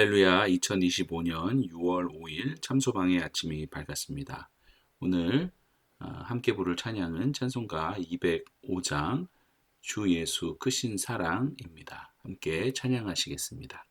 할렐루야. 2025년 6월 5일 참소방의 아침이 밝았습니다. 오늘 함께 부를 찬양은 찬송가 205장 주 예수 크신 사랑입니다. 함께 찬양하시겠습니다.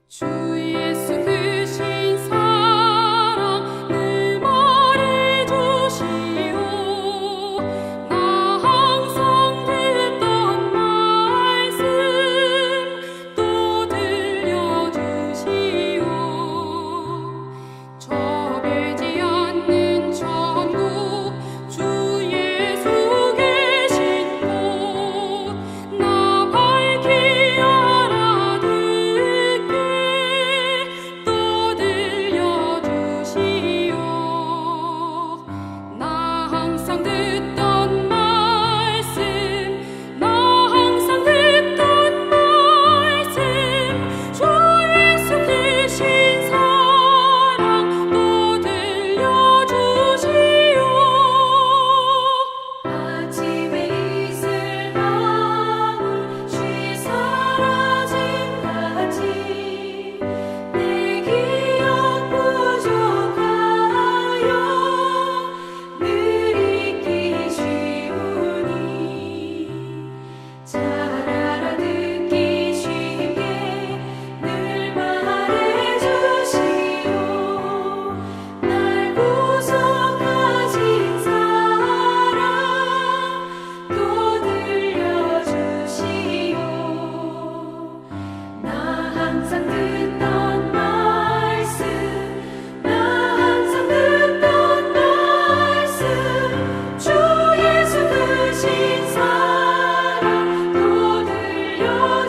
주 예수 크신 사랑 늘 말해주시오. 나 항상 듣던 말씀 또 들려주시오. 좁지 않는 천국 주 예수 계신 곳 나 밝히 알아듣게 또 들려주시오. 나 항상 듣던 말씀 나 항상 듣던 말씀 주 예수 크신 사랑 또 들려주시오. 아침에 이슬 방울 쉬 사라진 같이 내 기억 부족하여 늘 잊기 쉬우니 잘 알아듣기 쉽게 늘 말해주시오. 날 구속하신 사랑 또 들려주시오. 나 항상 듣던 말씀 나 항상 듣던 말씀 주 예수 크신 사랑 또 들려주시오.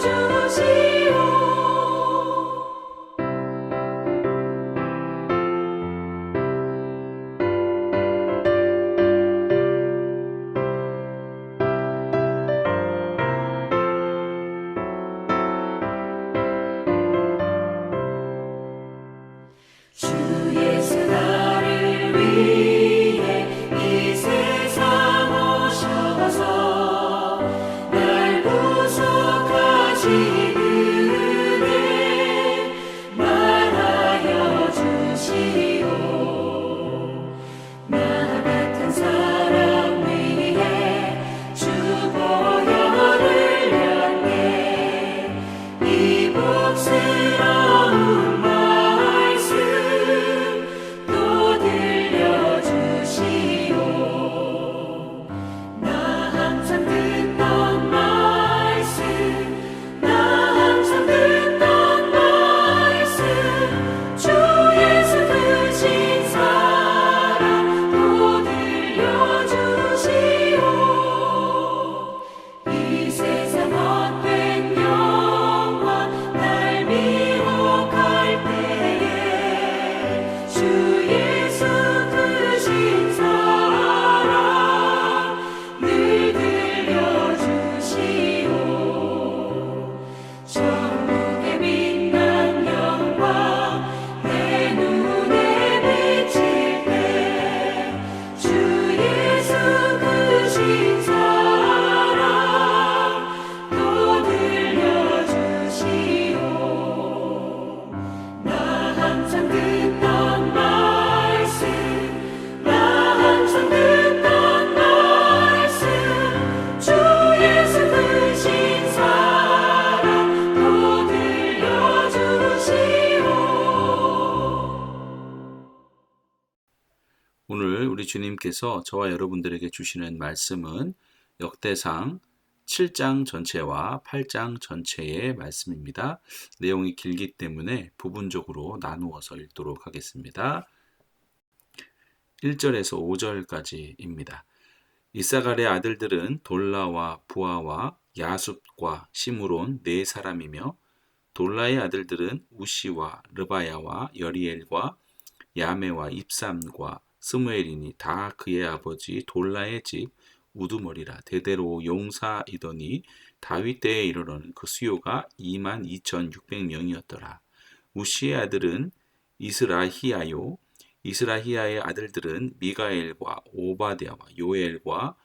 주 예수 나를 위해 이 세상 오셔서 날 구속하신 은혜 말하여 주시오. 나 같은 사람 위해 주 보혈을 흘렸네. 이 복스러운 말씀 또 들려주시오. 나 항상 듣던 말씀 나 항상 듣던 말씀 주 예수 크신 사랑 또 들려주시오. 이 세상 헛된 영광 날 미혹할 때에 주 예수 크신 사랑 늘 들려주시오. 천국의 빛난 영광 내 눈에 비칠 때 주 예수 크신 사랑 또 들려주시오. 나 항상 듣던 말씀 나 항상 듣던 말씀 주 예수 크신 사랑 또 들려주시오. 오늘 우리 주님께서 저와 여러분들에게 주시는 말씀은 역대상 7장 전체와 8장 전체의 말씀입니다. 내용이 길기 때문에 부분적으로 나누어서 읽도록 하겠습니다. 1절에서 5절까지입니다. 이사갈의 아들들은 돌라와 부하와 야숫과 시므론 네 사람이며 돌라의 아들들은 우시와 르바야와 여리엘과 야메와 입삼과 스무엘이니 다 그의 아버지 돌라의 집 우두머리라. 대대로 용사이더니 다윗 때에 이르러는 그 수요가 22,600명이었더라. 우시의 아들은 이스라히야요. 이스라히야의 아들들은 미가엘과 오바댜와 요엘과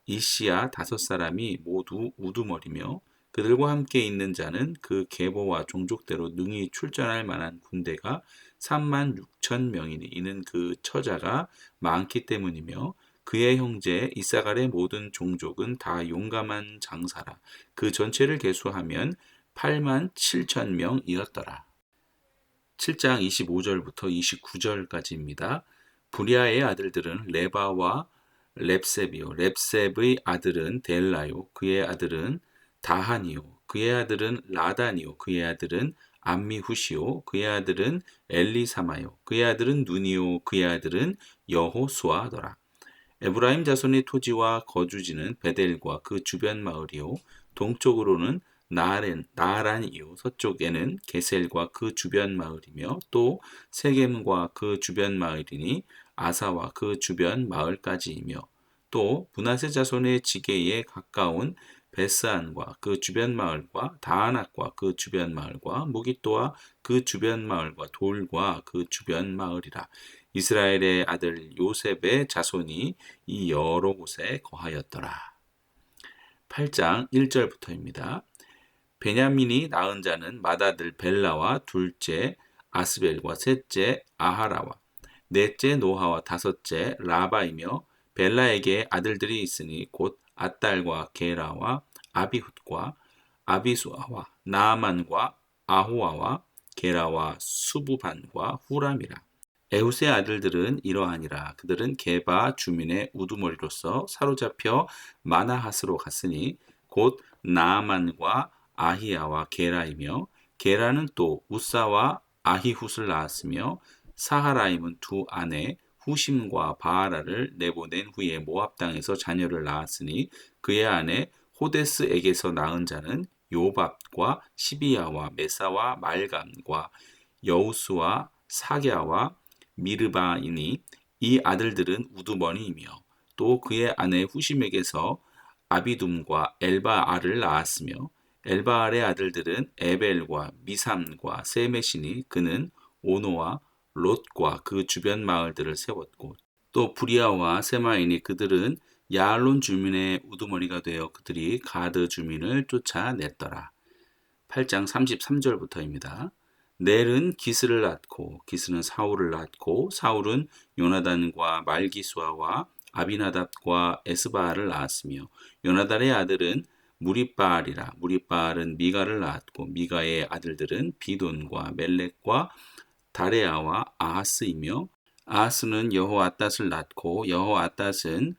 이시야 5사람이 모두 우두머리며 그들과 함께 있는 자는 그 계보와 종족대로 능히 출전할 만한 군대가 36,000명이니 이는 그 처자가 많기 때문이며 그의 형제 이사갈의 모든 종족은 다 용감한 장사라. 그 전체를 계수하면 87,000명이었더라. 7장 25절부터 29절까지입니다. 부리아의 아들들은 레바와 렙셉이요. 렙셉의 아들은 델라요. 그의 아들은 다한이요. 그의 아들은 라단이요. 그의 아들은 암미후시요. 그의 아들은 엘리사마요. 그의 아들은 눈이요. 그의 아들은 여호수아더라. 에브라임 자손의 토지와 거주지는 베델과 그 주변 마을이요. 동쪽으로는 나란이요. 서쪽에는 게셀과 그 주변 마을이며 또 세겜과 그 주변 마을이니 아사와 그 주변 마을까지이며 또 므낫세 자손의 지게에 가까운 베스안과 그 주변 마을과 다아낙과 그 주변 마을과 무깃도와 그 주변 마을과 돌과 그 주변 마을이라. 이스라엘의 아들 요셉의 자손이 이 여러 곳에 거하였더라. 8장 1절부터입니다. 베냐민이 낳은 자는 맏아들 벨라와 둘째 아스벨과 셋째 아하라와 넷째 노하와 다섯째 라바이며 벨라에게 아들들이 있으니 곧 앗달과 게라와 아비훗과 아비수아와 나아만과 아호아와 게라와 수부반과 후람이라. 에훗의 아들들은 이러하니라. 그들은 게바 주민의 우두머리로서 사로잡혀 마나핫으로 갔으니 곧 나아만과 아히야와 게라이며 게라는 또 우사와 아히훗을 낳았으며 사하라임은 두 아내 후심과 바하라를 내보낸 후에 모압 땅에서 자녀를 낳았으니 그의 아내 호데스에게서 낳은 자는 요밥과 시비야와 메사와 말감과 여우스와 사갸와 미르바이니 이 아들들은 우두머리이며 또 그의 아내 후심에게서 아비둠과 엘바알을 낳았으며 엘바알의 아들들은 에벨과 미삼과 세메시니 그는 오노와 롯과 그 주변 마을들을 세웠고 또 부리아와 세마이니 그들은 야알론 주민의 우두머리가 되어 그들이 가드 주민을 쫓아냈더라. 8장 33절부터입니다. 넬은 기스를 낳고 기스는 사울을 낳고 사울은 요나단과 말기수아와 아비나답과 에스바알을 낳았으며 요나단의 아들은 무리바알이라. 무리바알은 미가를 낳았고 미가의 아들들은 비돈과 멜렉과 다레아와 아하스이며 아하스는 여호아따스를 낳고 여호아따스는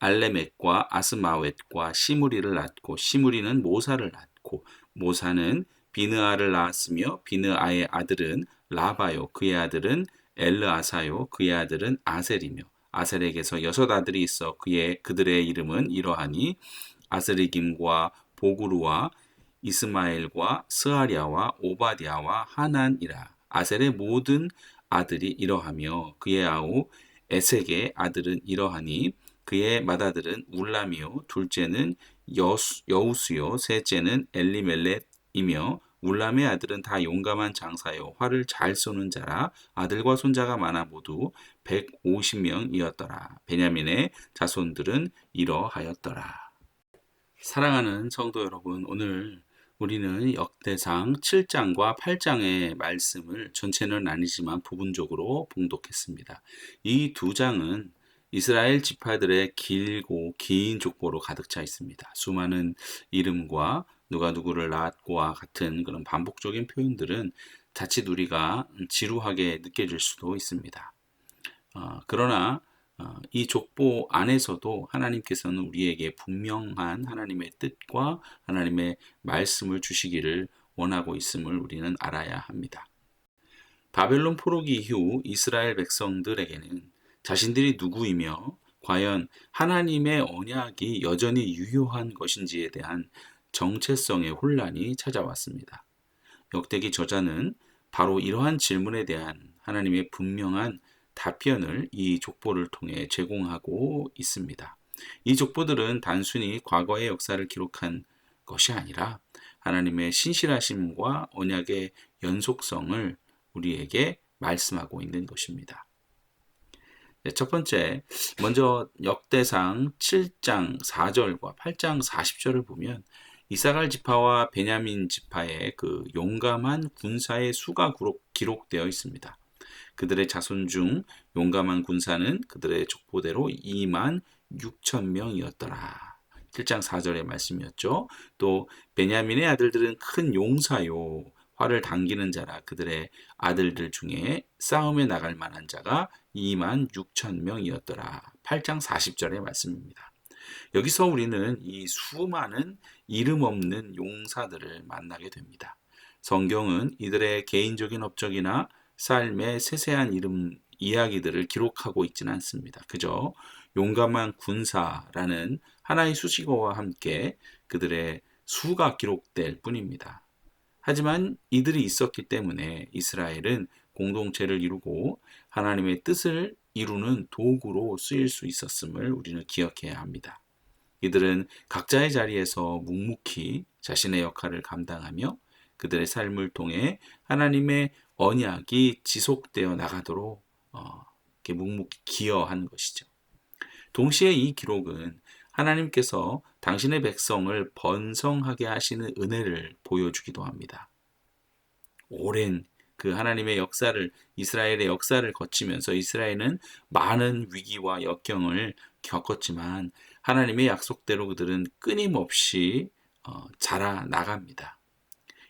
알레멕과 아스마웻과 시므리를 낳고 시므리는 모사를 낳고 모사는 비느아를 낳았으며 비느아의 아들은 라바요 그의 아들은 엘르아사요 그의 아들은 아셀이며 아셀에게서 6 아들이 있어 그들의 이름은 이러하니 아스리김과 보구루와 이스마엘과 스아랴와 오바댜와 하난이라. 아셀의 모든 아들이 이러하며 그의 아우 에색의 아들은 이러하니 그의 맏아들은 울람이요 둘째는 여우스요 셋째는 엘리멜렛이며 울람의 아들은 다 용감한 장사요 활을 잘 쏘는 자라. 아들과 손자가 많아 모두 150명이었더라. 베냐민의 자손들은 이러하였더라. 사랑하는 성도 여러분, 오늘 우리는 역대상 7장과 8장의 말씀을 전체는 아니지만 부분적으로 봉독했습니다. 이 2장은 이스라엘 지파들의 길고 긴 족보로 가득 차 있습니다. 수많은 이름과 누가 누구를 낳았고와 같은 그런 반복적인 표현들은 자칫 우리가 지루하게 느껴질 수도 있습니다. 그러나 이 족보 안에서도 하나님께서는 우리에게 분명한 하나님의 뜻과 하나님의 말씀을 주시기를 원하고 있음을 우리는 알아야 합니다. 바벨론 포로기 이후 이스라엘 백성들에게는 자신들이 누구이며 과연 하나님의 언약이 여전히 유효한 것인지에 대한 정체성의 혼란이 찾아왔습니다. 역대기 저자는 바로 이러한 질문에 대한 하나님의 분명한 답변을 이 족보를 통해 제공하고 있습니다. 이 족보들은 단순히 과거의 역사를 기록한 것이 아니라 하나님의 신실하심과 언약의 연속성을 우리에게 말씀하고 있는 것입니다. 첫 번째, 먼저 역대상 7장 4절과 8장 40절을 보면 이사갈 지파와 베냐민 지파의 그 용감한 군사의 수가 기록되어 있습니다. 그들의 자손 중 용감한 군사는 그들의 족보대로 2만 6천 명이었더라. 7장 4절의 말씀이었죠. 또 베냐민의 아들들은 큰 용사요, 활을 당기는 자라. 그들의 아들들 중에 싸움에 나갈 만한 자가 2만 6천 명이었더라. 8장 40절의 말씀입니다. 여기서 우리는 이 수많은 이름 없는 용사들을 만나게 됩니다. 성경은 이들의 개인적인 업적이나 삶의 세세한 이야기들을 기록하고 있지는 않습니다. 그저 용감한 군사라는 하나의 수식어와 함께 그들의 수가 기록될 뿐입니다. 하지만 이들이 있었기 때문에 이스라엘은 공동체를 이루고 하나님의 뜻을 이루는 도구로 쓰일 수 있었음을 우리는 기억해야 합니다. 이들은 각자의 자리에서 묵묵히 자신의 역할을 감당하며 그들의 삶을 통해 하나님의 언약이 지속되어 나가도록 이렇게 묵묵히 기여한 것이죠. 동시에 이 기록은 하나님께서 당신의 백성을 번성하게 하시는 은혜를 보여주기도 합니다. 오랜 그 하나님의 역사를, 이스라엘의 역사를 거치면서 이스라엘은 많은 위기와 역경을 겪었지만 하나님의 약속대로 그들은 끊임없이 자라나갑니다.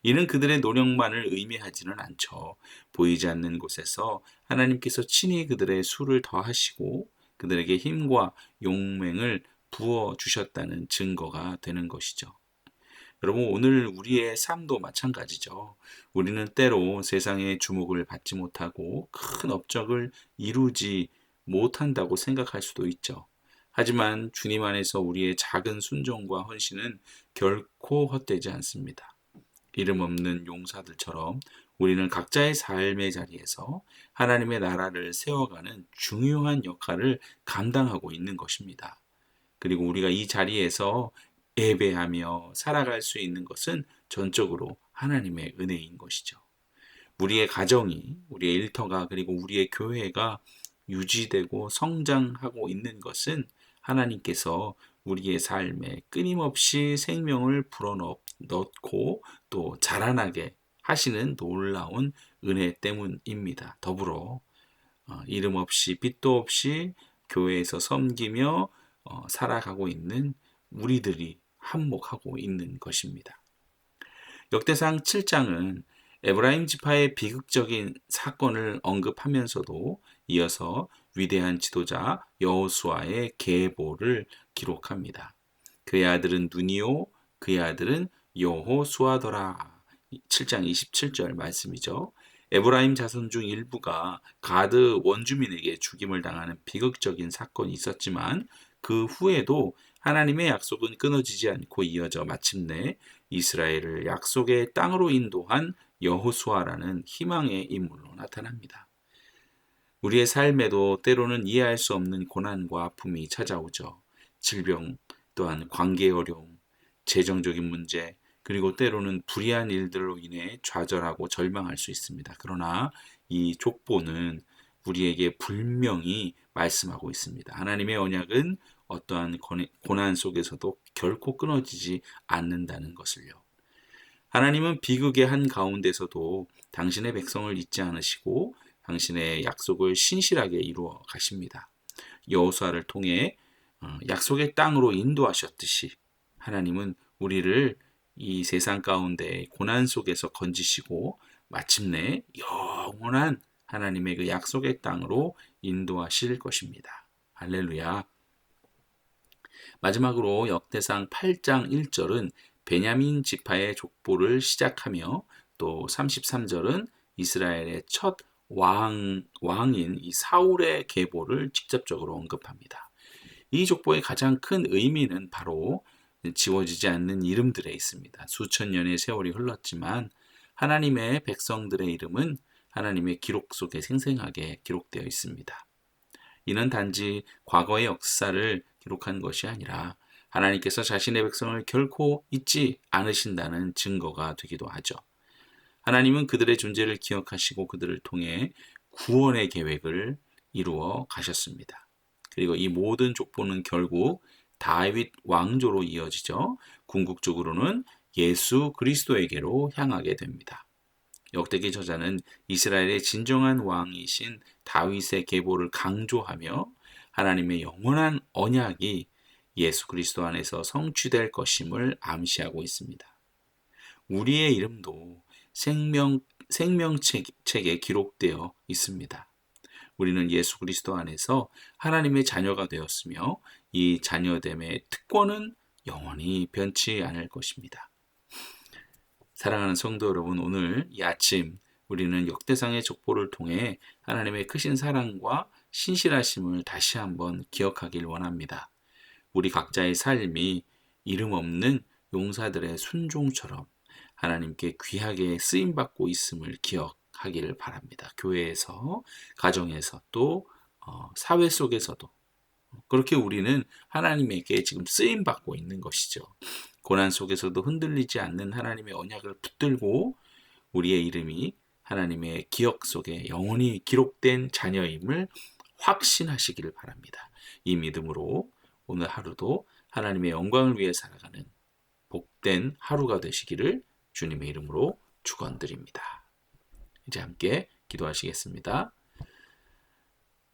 이는 그들의 노력만을 의미하지는 않죠. 보이지 않는 곳에서 하나님께서 친히 그들의 수를 더하시고 그들에게 힘과 용맹을 부어주셨다는 증거가 되는 것이죠. 여러분, 오늘 우리의 삶도 마찬가지죠. 우리는 때로 세상의 주목을 받지 못하고 큰 업적을 이루지 못한다고 생각할 수도 있죠. 하지만 주님 안에서 우리의 작은 순종과 헌신은 결코 헛되지 않습니다. 이름 없는 용사들처럼 우리는 각자의 삶의 자리에서 하나님의 나라를 세워가는 중요한 역할을 감당하고 있는 것입니다. 그리고 우리가 이 자리에서 예배하며 살아갈 수 있는 것은 전적으로 하나님의 은혜인 것이죠. 우리의 가정이, 우리의 일터가, 그리고 우리의 교회가 유지되고 성장하고 있는 것은 하나님께서 우리의 삶에 끊임없이 생명을 불어넣고 또 자라나게 하시는 놀라운 은혜 때문입니다. 더불어 이름 없이 빛도 없이 교회에서 섬기며 살아가고 있는 우리들이 한몫하고 있는 것입니다. 역대상 7장은 에브라임 지파의 비극적인 사건을 언급하면서도 이어서 위대한 지도자 여호수아의 계보를 기록합니다. 그의 아들은 눈이요 그의 아들은 여호수아더라. 7장 27절 말씀이죠. 에브라임 자손 중 일부가 가드 원주민에게 죽임을 당하는 비극적인 사건이 있었지만 그 후에도 하나님의 약속은 끊어지지 않고 이어져 마침내 이스라엘을 약속의 땅으로 인도한 여호수아라는 희망의 인물로 나타납니다. 우리의 삶에도 때로는 이해할 수 없는 고난과 아픔이 찾아오죠. 질병, 또한 관계의 어려움, 재정적인 문제, 그리고 때로는 불의한 일들로 인해 좌절하고 절망할 수 있습니다. 그러나 이 족보는 우리에게 분명히 말씀하고 있습니다. 하나님의 언약은 어떠한 고난 속에서도 결코 끊어지지 않는다는 것을요. 하나님은 비극의 한가운데서도 당신의 백성을 잊지 않으시고 당신의 약속을 신실하게 이루어 가십니다. 여호수아를 통해 약속의 땅으로 인도하셨듯이 하나님은 우리를 이 세상 가운데 고난 속에서 건지시고 마침내 영원한 하나님의 그 약속의 땅으로 인도하실 것입니다. 할렐루야. 마지막으로 역대상 8장 1절은 베냐민 지파의 족보를 시작하며 또 33절은 이스라엘의 첫 왕인 이 사울의 계보를 직접적으로 언급합니다. 이 족보의 가장 큰 의미는 바로 지워지지 않는 이름들에 있습니다. 수천 년의 세월이 흘렀지만 하나님의 백성들의 이름은 하나님의 기록 속에 생생하게 기록되어 있습니다. 이는 단지 과거의 역사를 기록한 것이 아니라 하나님께서 자신의 백성을 결코 잊지 않으신다는 증거가 되기도 하죠. 하나님은 그들의 존재를 기억하시고 그들을 통해 구원의 계획을 이루어 가셨습니다. 그리고 이 모든 족보는 결국 다윗 왕조로 이어지죠. 궁극적으로는 예수 그리스도에게로 향하게 됩니다. 역대기 저자는 이스라엘의 진정한 왕이신 다윗의 계보를 강조하며 하나님의 영원한 언약이 예수 그리스도 안에서 성취될 것임을 암시하고 있습니다. 우리의 이름도 생명책에 기록되어 있습니다. 우리는 예수 그리스도 안에서 하나님의 자녀가 되었으며 이 자녀됨의 특권은 영원히 변치 않을 것입니다. 사랑하는 성도 여러분, 오늘 이 아침 우리는 역대상의 족보를 통해 하나님의 크신 사랑과 신실하심을 다시 한번 기억하길 원합니다. 우리 각자의 삶이 이름 없는 용사들의 순종처럼 하나님께 귀하게 쓰임받고 있음을 기억하기를 바랍니다. 교회에서, 가정에서, 또 사회 속에서도 그렇게 우리는 하나님에게 지금 쓰임받고 있는 것이죠. 고난 속에서도 흔들리지 않는 하나님의 언약을 붙들고 우리의 이름이 하나님의 기억 속에 영원히 기록된 자녀임을 확신하시기를 바랍니다. 이 믿음으로 오늘 하루도 하나님의 영광을 위해 살아가는 복된 하루가 되시기를 주님의 이름으로 축원드립니다. 이제 함께 기도하시겠습니다.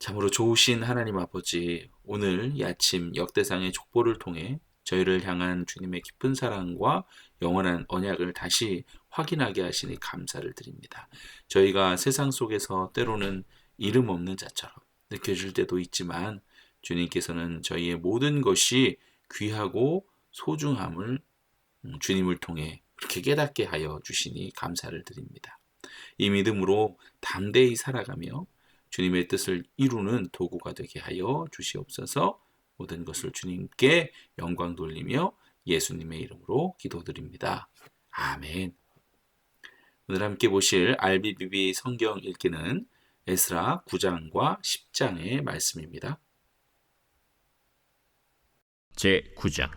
참으로 좋으신 하나님 아버지, 오늘 이 아침 역대상의 족보를 통해 저희를 향한 주님의 깊은 사랑과 영원한 언약을 다시 확인하게 하시니 감사를 드립니다. 저희가 세상 속에서 때로는 이름 없는 자처럼 느껴질 때도 있지만 주님께서는 저희의 모든 것이 귀하고 소중함을 주님을 통해 그렇게 깨닫게 하여 주시니 감사를 드립니다. 이 믿음으로 담대히 살아가며 주님의 뜻을 이루는 도구가 되게 하여 주시옵소서. 모든 것을 주님께 영광 돌리며 예수님의 이름으로 기도드립니다. 아멘. 오늘 함께 보실 RBBB 성경 읽기는 에스라 9장과 10장의 말씀입니다. 제9장.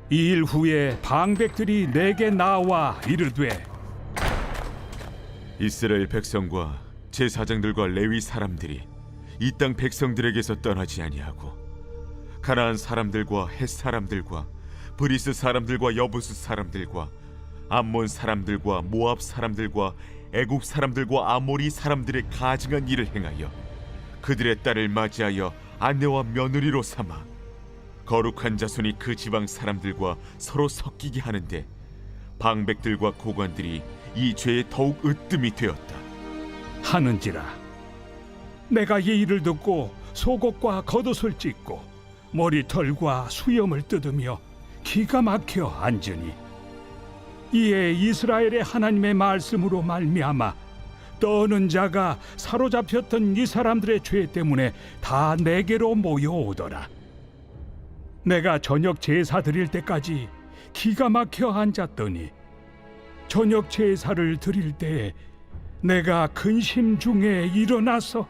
이 일 후에 방백들이 내게 나와 이르되, 이스라엘 백성과 제사장들과 레위 사람들이 이 땅 백성들에게서 떠나지 아니하고 가나안 사람들과 헷 사람들과 브리스 사람들과 여부스 사람들과 암몬 사람들과 모압 사람들과 애굽 사람들과 아모리 사람들의 가증한 일을 행하여 그들의 딸을 맞이하여 아내와 며느리로 삼아 거룩한 자손이 그 지방 사람들과 서로 섞이게 하는데 방백들과 고관들이 이 죄에 더욱 으뜸이 되었다 하는지라. 내가 이 일을 듣고 속옷과 겉옷을 찢고 머리털과 수염을 뜯으며 기가 막혀 앉으니, 이에 이스라엘의 하나님의 말씀으로 말미암아 떠는 자가 사로잡혔던 이 사람들의 죄 때문에 다 내게로 모여오더라. 내가 저녁 제사 드릴 때까지 기가 막혀 앉았더니 저녁 제사를 드릴 때에 내가 근심 중에 일어나서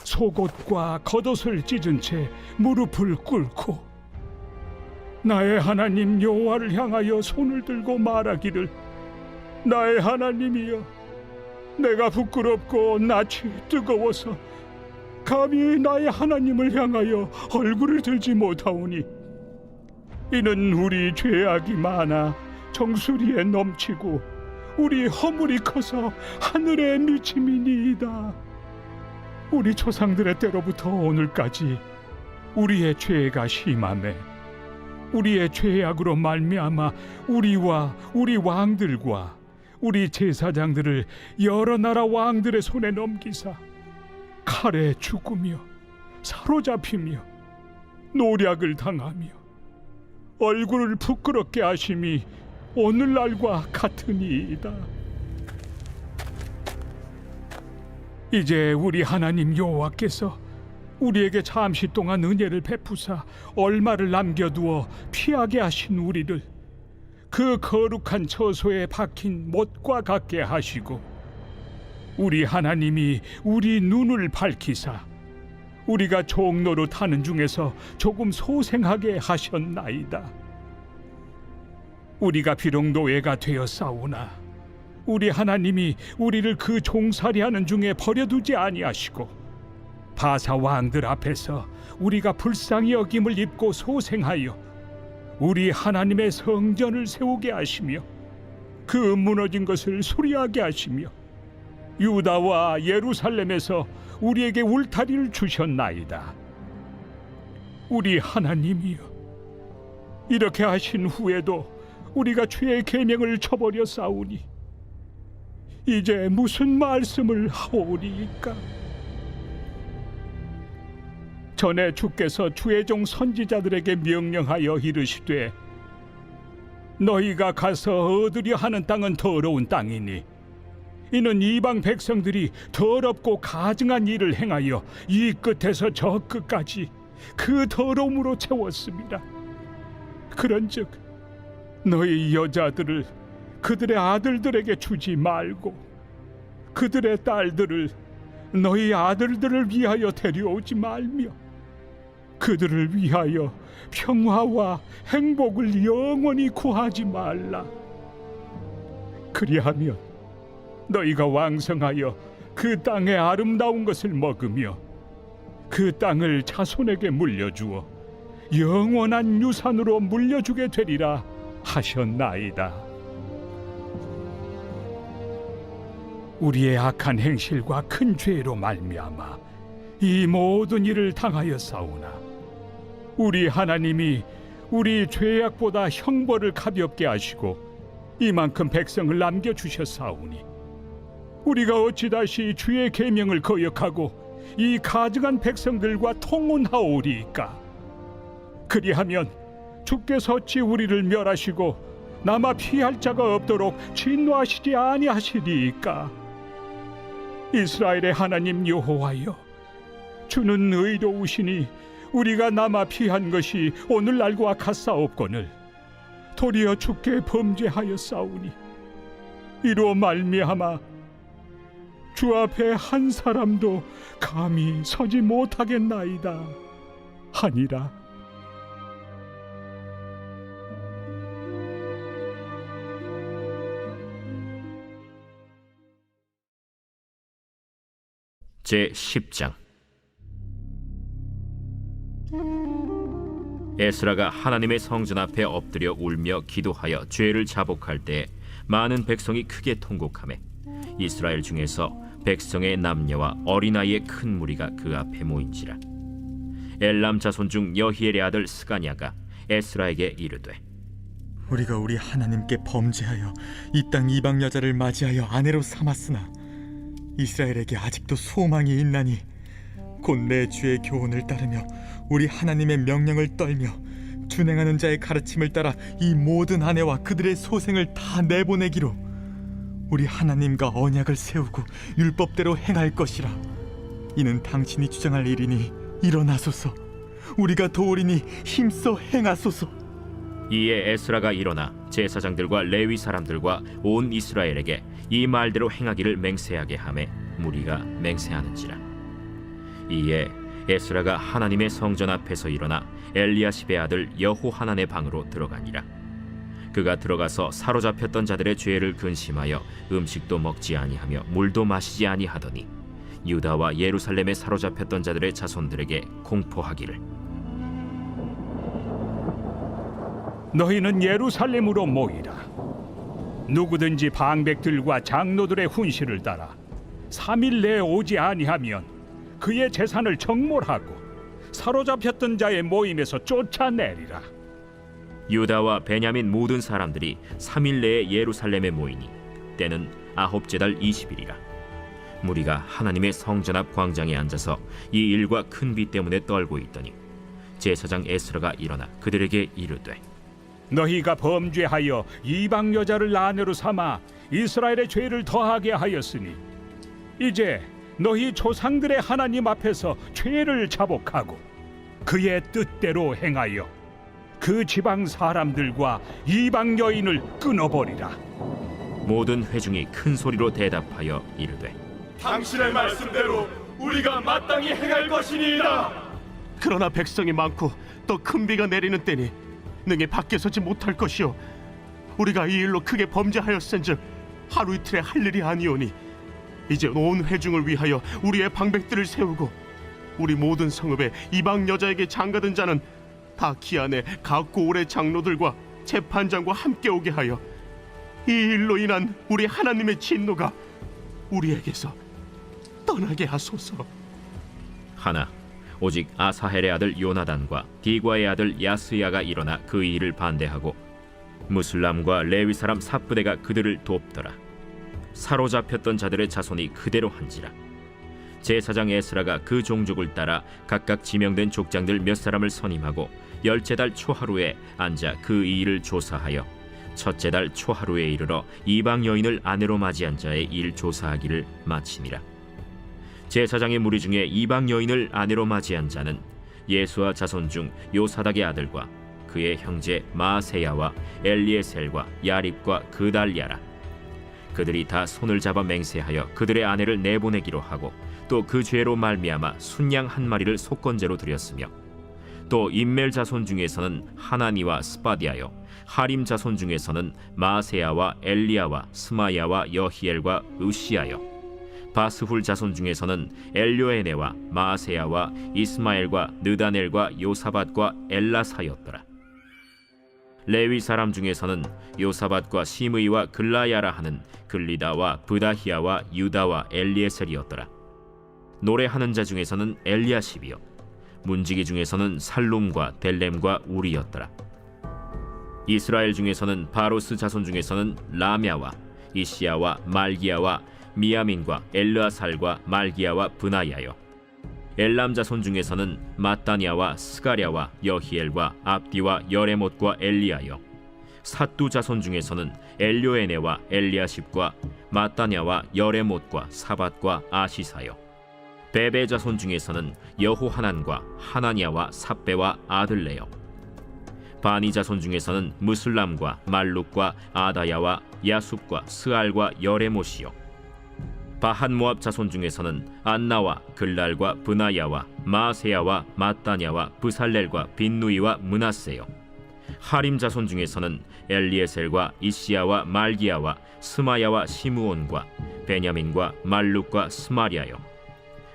속옷과 겉옷을 찢은 채 무릎을 꿇고 나의 하나님 여호와를 향하여 손을 들고 말하기를, 나의 하나님이여, 내가 부끄럽고 낯이 뜨거워서 감히 나의 하나님을 향하여 얼굴을 들지 못하오니, 이는 우리 죄악이 많아 정수리에 넘치고 우리 허물이 커서 하늘에 미침이니이다. 우리 조상들의 때로부터 오늘까지 우리의 죄가 심하매 우리의 죄악으로 말미암아 우리와 우리 왕들과 우리 제사장들을 여러 나라 왕들의 손에 넘기사 칼에 죽으며 사로잡히며 노략을 당하며 얼굴을 부끄럽게 하심이 오늘날과 같으니이다. 이제 우리 하나님 여호와께서 우리에게 잠시 동안 은혜를 베푸사 얼마를 남겨두어 피하게 하신 우리를 그 거룩한 처소에 박힌 못과 같게 하시고, 우리 하나님이 우리 눈을 밝히사 우리가 종노릇 하는 중에서 조금 소생하게 하셨나이다. 우리가 비록 노예가 되었사오나 우리 하나님이 우리를 그 종살이하는 중에 버려두지 아니하시고 바사 왕들 앞에서 우리가 불쌍히 여김을 입고 소생하여 우리 하나님의 성전을 세우게 하시며 그 무너진 것을 수리하게 하시며 유다와 예루살렘에서 우리에게 울타리를 주셨나이다. 우리 하나님이여, 이렇게 하신 후에도 우리가 주의 계명을 저버려 싸우니 이제 무슨 말씀을 하오리이까? 전에 주께서 주의 종 선지자들에게 명령하여 이르시되 너희가 가서 얻으려 하는 땅은 더러운 땅이니 이는 이방 백성들이 더럽고 가증한 일을 행하여 이 끝에서 저 끝까지 그 더러움으로 채웠습니다. 그런즉 너희 여자들을 그들의 아들들에게 주지 말고 그들의 딸들을 너희 아들들을 위하여 데려오지 말며 그들을 위하여 평화와 행복을 영원히 구하지 말라. 그리하면 너희가 왕성하여 그 땅의 아름다운 것을 먹으며 그 땅을 자손에게 물려주어 영원한 유산으로 물려주게 되리라 하셨나이다. 우리의 악한 행실과 큰 죄로 말미암아 이 모든 일을 당하였사오나 우리 하나님이 우리 죄악보다 형벌을 가볍게 하시고 이만큼 백성을 남겨주셨사오니 우리가 어찌 다시 주의 계명을 거역하고 이 가증한 백성들과 통혼하오리이까? 그리하면 주께서 어찌 우리를 멸하시고 남아 피할 자가 없도록 진노하시지 아니하시리이까? 이스라엘의 하나님 여호와여, 주는 의로우시니 우리가 남아 피한 것이 오늘날과 같사옵거늘 도리어 주께 범죄하였사오니 이로 말미암아 주 앞에 한 사람도 감히 서지 못하겠나이다 하니라. 제10장. 에스라가 하나님의 성전 앞에 엎드려 울며 기도하여 죄를 자복할 때 많은 백성이 크게 통곡하매 이스라엘 중에서 백성의 남녀와 어린아이의 큰 무리가 그 앞에 모인지라. 엘람 자손 중 여히엘의 아들 스가냐가 에스라에게 이르되 우리가 우리 하나님께 범죄하여 이 땅 이방 여자를 맞이하여 아내로 삼았으나 이스라엘에게 아직도 소망이 있나니 곧 내 주의 교훈을 따르며 우리 하나님의 명령을 떨며 준행하는 자의 가르침을 따라 이 모든 아내와 그들의 소생을 다 내보내기로 우리 하나님과 언약을 세우고 율법대로 행할 것이라. 이는 당신이 주장할 일이니 일어나소서. 우리가 도우리니 힘써 행하소서. 이에 에스라가 일어나 제사장들과 레위 사람들과 온 이스라엘에게 이 말대로 행하기를 맹세하게 하매 무리가 맹세하는지라. 이에 에스라가 하나님의 성전 앞에서 일어나 엘리야십의 아들 여호하난의 방으로 들어가니라. 그가 들어가서 사로잡혔던 자들의 죄를 근심하여 음식도 먹지 아니하며 물도 마시지 아니하더니 유다와 예루살렘에 사로잡혔던 자들의 자손들에게 공포하기를 너희는 예루살렘으로 모이라. 누구든지 방백들과 장로들의 훈시를 따라 3일 내에 오지 아니하면 그의 재산을 정몰하고 사로잡혔던 자의 모임에서 쫓아내리라. 유다와 베냐민 모든 사람들이 3일 내에 예루살렘에 모이니 때는 아홉째 달 20일이라. 무리가 하나님의 성전 앞 광장에 앉아서 이 일과 큰 비 때문에 떨고 있더니 제사장 에스라가 일어나 그들에게 이르되 너희가 범죄하여 이방 여자를 아내로 삼아 이스라엘의 죄를 더하게 하였으니 이제 너희 조상들의 하나님 앞에서 죄를 자복하고 그의 뜻대로 행하여 그 지방 사람들과 이방 여인을 끊어버리라. 모든 회중이 큰 소리로 대답하여 이르되 당신의 말씀대로 우리가 마땅히 행할 것이니이다. 그러나 백성이 많고 또 큰 비가 내리는 때니 능히 밖에 서지 못할 것이요 우리가 이 일로 크게 범죄하였은즉 하루 이틀에 할 일이 아니오니 이제 온 회중을 위하여 우리의 방백들을 세우고 우리 모든 성읍에 이방 여자에게 장가든 자는 다 기한에 각고 올의 장로들과 재판장과 함께 오게 하여 이 일로 인한 우리 하나님의 진노가 우리에게서 떠나게 하소서. 하나 오직 아사헬의 아들 요나단과 디과의 아들 야스야가 일어나 그 일을 반대하고 무슬람과 레위 사람 삽부대가 그들을 돕더라. 사로잡혔던 자들의 자손이 그대로 한지라. 제사장 에스라가 그 종족을 따라 각각 지명된 족장들 몇 사람을 선임하고 10달 초하루에 앉아 그 일을 조사하여 첫째 달 초하루에 이르러 이방 여인을 아내로 맞이한 자의 일 조사하기를 마치니라. 제사장의 무리 중에 이방 여인을 아내로 맞이한 자는 예수와 자손 중 요사닥의 아들과 그의 형제 마세야와 엘리에셀과 야립과 그달랴라. 그들이 다 손을 잡아 맹세하여 그들의 아내를 내보내기로 하고 또 그 죄로 말미암아 순양 한 마리를 속건제로 드렸으며 또 임멜 자손 중에서는 하나니와 스바디아요 하림 자손 중에서는 마세야와 엘리야와 스마야와 여히엘과 으시야요 바스훌 자손 중에서는 엘료에네와 마세야와 이스마엘과 느다넬과 요사밧과 엘라사였더라. 레위 사람 중에서는 요사밧과 시므이와 글라야라 하는 글리다와 브다히야와 유다와 엘리에셀이었더라. 노래하는 자 중에서는 엘리야십이요 문지기 중에서는 살룸과 델렘과 우리였더라. 이스라엘 중에서는 바로스 자손 중에서는 라мя와 이시야와 말기야와 미야민과 엘르아살과 말기야와 브나야요 엘람 자손 중에서는 마따냐와 스가랴와 여히엘과 압디와 여레못과 엘리야요 삿두 자손 중에서는 엘료에네와 엘리아십과 마따냐와 여레못과 사밧과 아시사요 베베 자손 중에서는 여호하난과 하나냐와 삽베와 아들레요 바니 자손 중에서는 무슬람과 말룩과 아다야와 야숲과 스알과 여레못이요 바한 모압 자손 중에서는 안나와 글랄과 브나야와 마세야와 마따냐와 브살렐과 빈누이와 므낫세요 하림 자손 중에서는 엘리에셀과 이시야와 말기야와 스마야와 시므온과 베냐민과 말룩과 스마리아요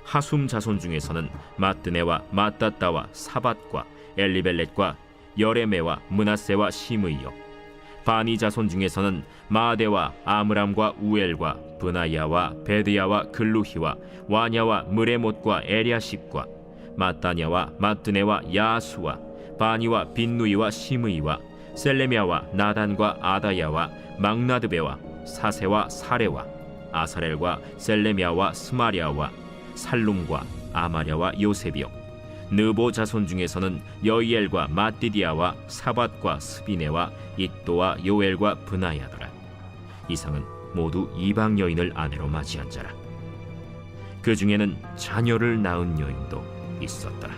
하숨 자손 중에서는 마뜨네와 마따따와 사밧과 엘리벨렛과 여레메와 므낫세와 시므이요 바니 자손 중에서는 마데와 아므람과 우엘과 브나야와 베드야와 글루히와 와냐와 무레못과 에리아십과 마따냐와 마뜨네와 야수와 바니와 빈누이와 시므이와 셀레미아와 나단과 아다야와 막나드베와 사세와 사레와 아사렐과 셀레미아와 스마리아와 살룸과 아마랴와 요셉이요 느보 자손 중에서는 여이엘과 마띠디아와 사밧과 스비네와 잇도와 요엘과 브나야더라. 이상은 모두 이방 여인을 아내로 맞이한 자라. 그 중에는 자녀를 낳은 여인도 있었더라.